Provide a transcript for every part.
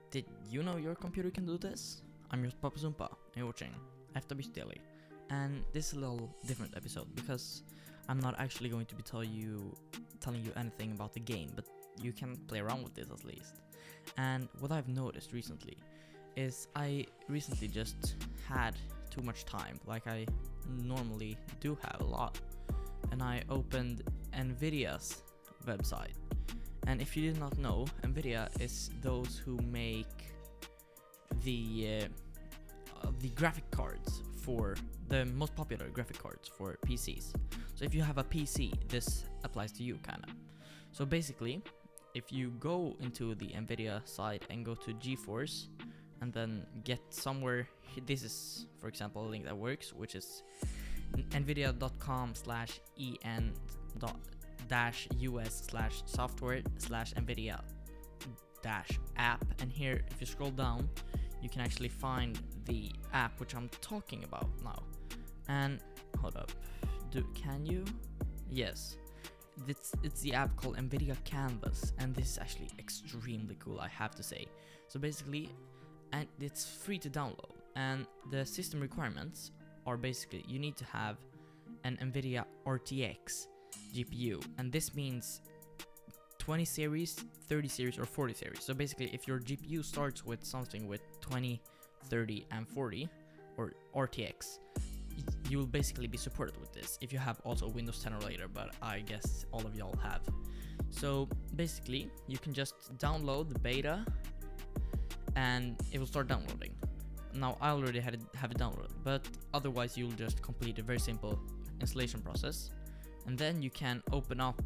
Did you know your computer can do this? I'm your Papa Zumpa, and you're watching FW's Daily. And this is a little different episode because I'm not actually going to be telling you anything about the game, but you can play around with this at least. And what I've noticed recently is I recently just had too much time, like I normally do have a lot, and I opened Nvidia's website. And if you did not know, Nvidia is those who make the graphic cards for the most popular graphic cards for PCs. So if you have a PC, this applies to you kinda. So basically, if you go into the Nvidia site and go to GeForce and then get somewhere, this is for example a link that works, which is nvidia.com/en-us/software/nvidia-app, and here if you scroll down you can actually find the app which I'm talking about now. And hold up, can you? Yes, it's the app called Nvidia Canvas, and this is actually extremely cool, I have to say. So basically, and it's free to download, and the system requirements are basically you need to have an Nvidia RTX GPU, and this means 20 series, 30 series, or 40 series. So basically, if your GPU starts with something with 20, 30, and 40, or RTX, you will basically be supported with this if you have also Windows 10 or later, but I guess all of y'all have. So basically, you can just download the beta, and it will start downloading. Now I already have it downloaded, but otherwise you'll just complete a very simple installation process, and then you can open up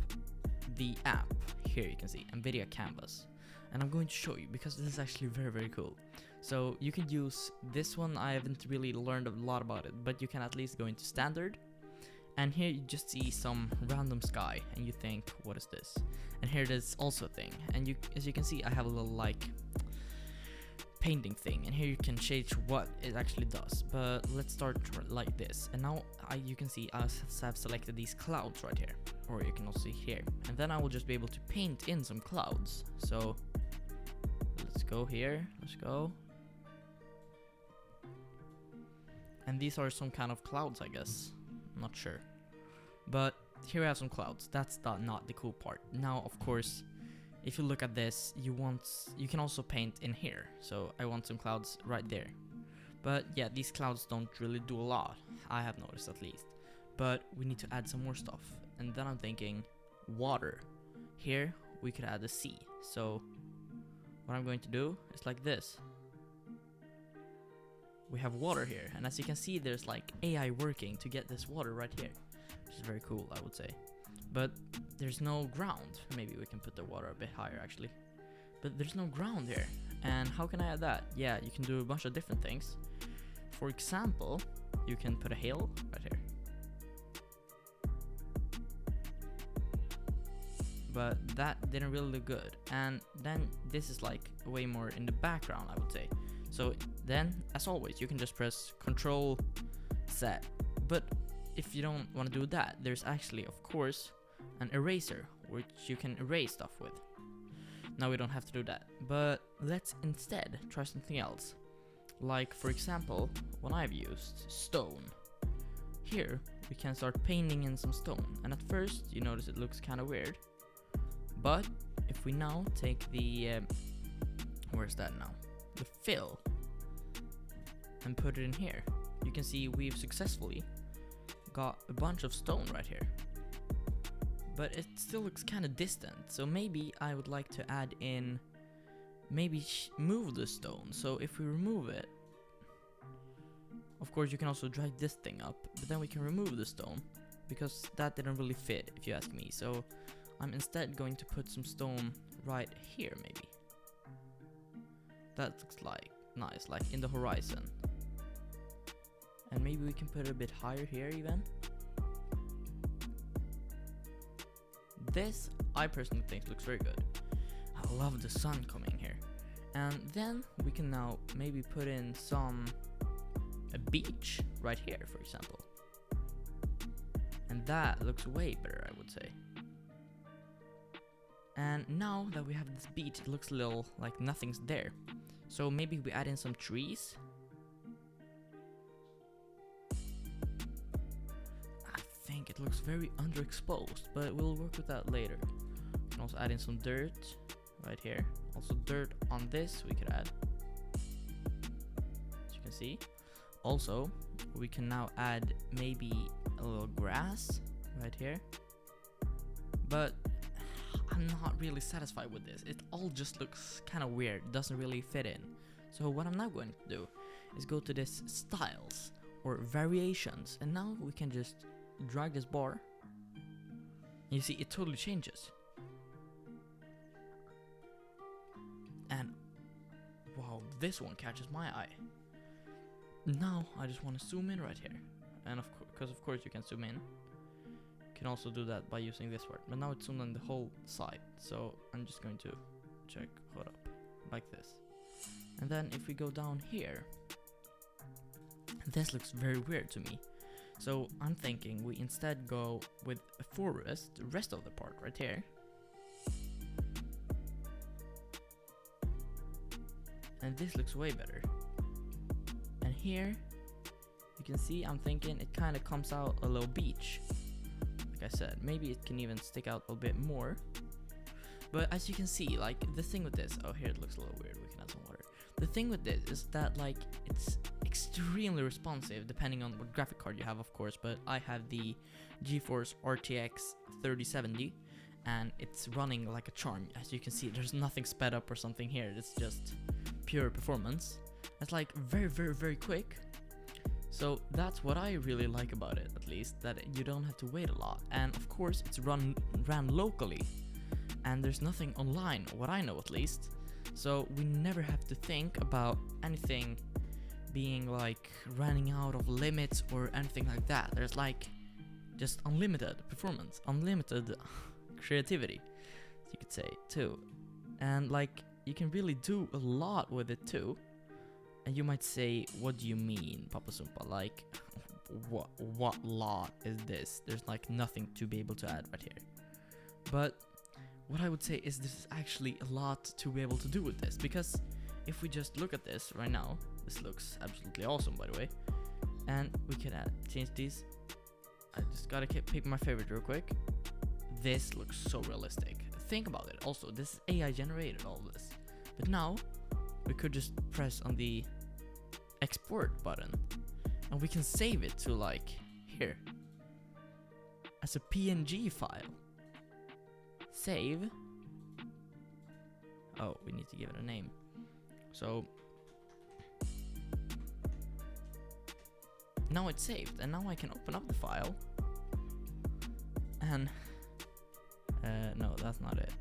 the app. Here you can see Nvidia Canvas, and I'm going to show you because this is actually very cool. So you can use this one. I haven't really learned a lot about it, but you can at least go into standard, and here you just see some random sky and you think, what is this? And here there's also a thing, and as you can see I have a little like painting thing, and here you can change what it actually does. But let's start like this, and now you can see I have selected these clouds right here, or you can also see here, and then I will just be able to paint in some clouds. So let's go here, let's go, and these are some kind of clouds, I guess, I'm not sure, but here I have some clouds. That's not the cool part. Now of course, if you look at this, you can also paint in here. So I want some clouds right there. But yeah, these clouds don't really do a lot, I have noticed at least. But we need to add some more stuff. And then I'm thinking, water. Here we could add a sea. So what I'm going to do is like this. We have water here, and as you can see there's like AI working to get this water right here, which is very cool, I would say. But there's no ground. Maybe we can put the water a bit higher actually. But there's no ground here. And how can I add that? Yeah, you can do a bunch of different things. For example, you can put a hill right here. But that didn't really look good. And then this is like way more in the background, I would say. So then, as always, you can just press Control Z. But if you don't want to do that, there's actually, of course, an eraser, which you can erase stuff with. Now we don't have to do that, but let's instead try something else. Like for example, when I've used stone. Here we can start painting in some stone, and at first you notice it looks kind of weird. But if we now take the where's that now? The fill, and put it in here, you can see we've successfully got a bunch of stone right here. But it still looks kind of distant, so maybe I would like to add in, maybe move the stone. So if we remove it, of course you can also drag this thing up, but then we can remove the stone, because that didn't really fit if you ask me. So I'm instead going to put some stone right here maybe. That looks like nice, like in the horizon. And maybe we can put it a bit higher here even. This, I personally think looks very good. I love the sun coming here. And then we can now maybe put in a beach right here, for example. And that looks way better, I would say. And now that we have this beach, it looks a little like nothing's there. So maybe we add in some trees. I think it looks very underexposed, but we'll work with that later. We can also add in some dirt right here. Also dirt on this we could add, as you can see. Also, we can now add maybe a little grass right here. But I'm not really satisfied with this. It all just looks kind of weird, doesn't really fit in. So what I'm now going to do is go to this styles or variations, and now we can just drag this bar. You see, it totally changes. And wow, this one catches my eye. Now I just want to zoom in right here, and because of course you can zoom in. You can also do that by using this word, but now it's zoomed on the whole side. So I'm just going to check, hold up, like this. And then if we go down here, this looks very weird to me. So I'm thinking we instead go with a forest, the rest of the part right here. And this looks way better. And here, you can see I'm thinking it kind of comes out a little beach. Like I said, maybe it can even stick out a bit more. But as you can see, like the thing with this, oh here it looks a little weird, we can add some water. The thing with this is that like it's extremely responsive depending on what graphic card you have, of course, but I have the GeForce RTX 3070 and it's running like a charm. As you can see, there's nothing sped up or something here, it's just pure performance. It's like very quick. So that's what I really like about it, at least, that you don't have to wait a lot. And of course it's ran locally, and there's nothing online, what I know at least. So we never have to think about anything being like running out of limits or anything like that. There's like just unlimited performance, unlimited creativity, you could say too. And like you can really do a lot with it too. And you might say, what do you mean, Papa Sumpa? Like, what lot is this? There's like nothing to be able to add right here. But what I would say is this is actually a lot to be able to do with this. Because if we just look at this right now, this looks absolutely awesome, by the way. And we can change these. I just gotta pick my favorite real quick. This looks so realistic. Think about it. Also, this is AI generated, all this. But now, we could just press on the export button and we can save it to like here as a PNG file. Save. Oh, we need to give it a name. So now it's saved, and now I can open up the file and no, that's not it.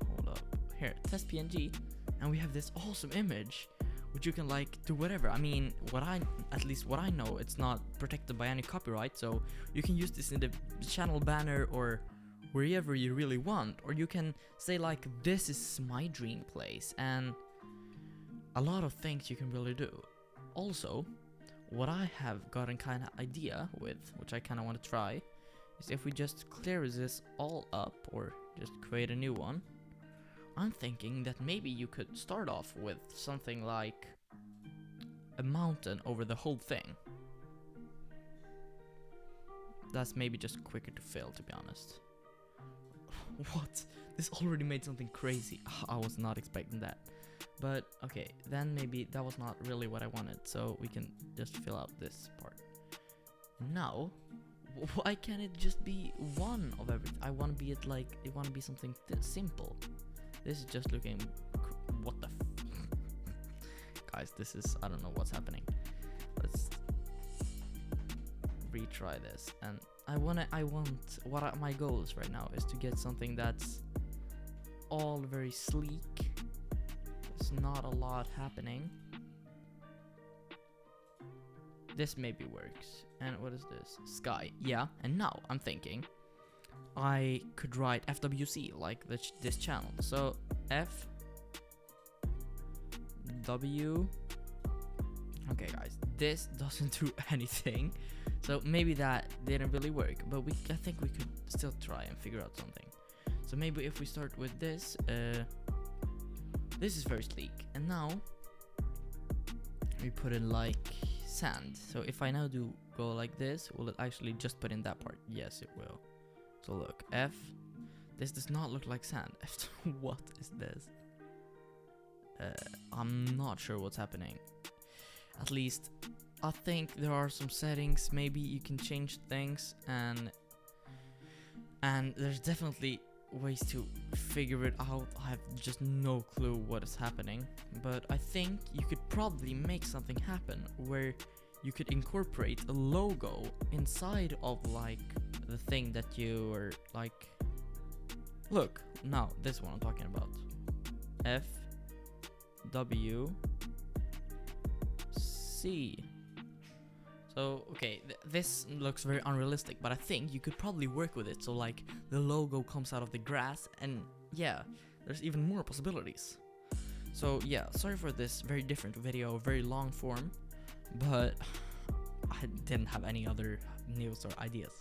Hold up. Here, test PNG. And we have this awesome image, which you can like do whatever. I mean, at least what I know, it's not protected by any copyright, so you can use this in the channel banner or wherever you really want. Or you can say like, this is my dream place, and a lot of things you can really do. Also, what I have gotten kind of idea with, which I kind of want to try, is if we just clear this all up or just create a new one. I'm thinking that maybe you could start off with something like a mountain over the whole thing. That's maybe just quicker to fill, to be honest. What? This already made something crazy. I was not expecting that. But okay, then maybe that was not really what I wanted, so we can just fill out this part. Now, why can't it just be one of everything? I want to be something simple. This is just looking, what the guys, this is, I don't know what's happening. Let's retry this. And my goals right now is to get something that's all very sleek. There's not a lot happening. This maybe works. And what is this? Sky. Yeah, and now I'm thinking I could write FWC like this channel. So F W. Okay guys, this doesn't do anything, so maybe that didn't really work, but I think we could still try and figure out something. So maybe if we start with this, this is very sleek, and now we put in like sand. So if I now do go like this, will it actually just put in that part? Yes, it will. So look, F. This does not look like sand. What is this? I'm not sure what's happening. At least I think there are some settings. Maybe you can change things, and there's definitely ways to figure it out. I have just no clue what is happening, but I think you could probably make something happen where you could incorporate a logo inside of like the thing that you are like. Look, now this one I'm talking about. F W C. So okay, this looks very unrealistic, but I think you could probably work with it so like the logo comes out of the grass, and yeah, there's even more possibilities. So yeah, sorry for this very different video, very long form, but I didn't have any other news or ideas.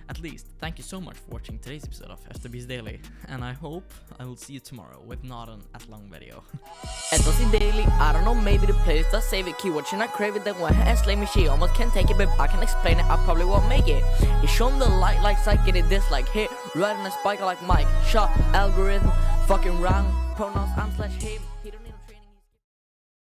At least, thank you so much for watching today's episode of FTB's Daily, and I hope I will see you tomorrow with not an as long video. FTB's Daily, I don't know, maybe the playlist does save it. Keep watching, I crave it, then when I slay me, she almost can't take it, but I can explain it, I probably won't make it. You show them the light like psych, get it dislike, hit, riding a spike like Mike, shot, algorithm, fucking wrong, pronouns, I'm/him.